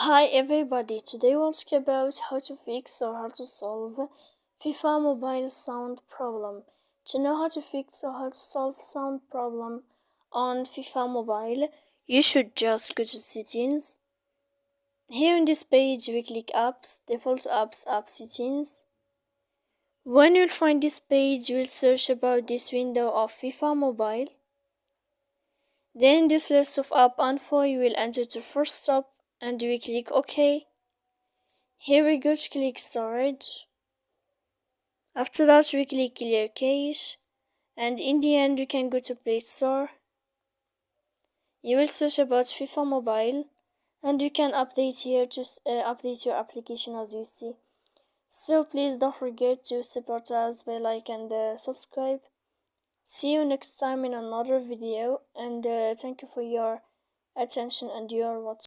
Hi everybody, today we'll talk about how to fix or how to solve FIFA mobile sound problem. To know how to fix or how to solve sound problem on FIFA mobile, you should just go to settings. Here in this page we click apps, default apps, app settings. When you'll find this page, you'll search about this window of FIFA mobile. Then in this list of app info, you will enter the first stop and we click OK. Here we go to click storage. After that we click clear cache, and in the end you can go to Play Store. You will search about FIFA mobile and you can update here to update your application as you see. So please don't forget to support us by like and subscribe. See you next time in another video, and thank you for your attention and your watching.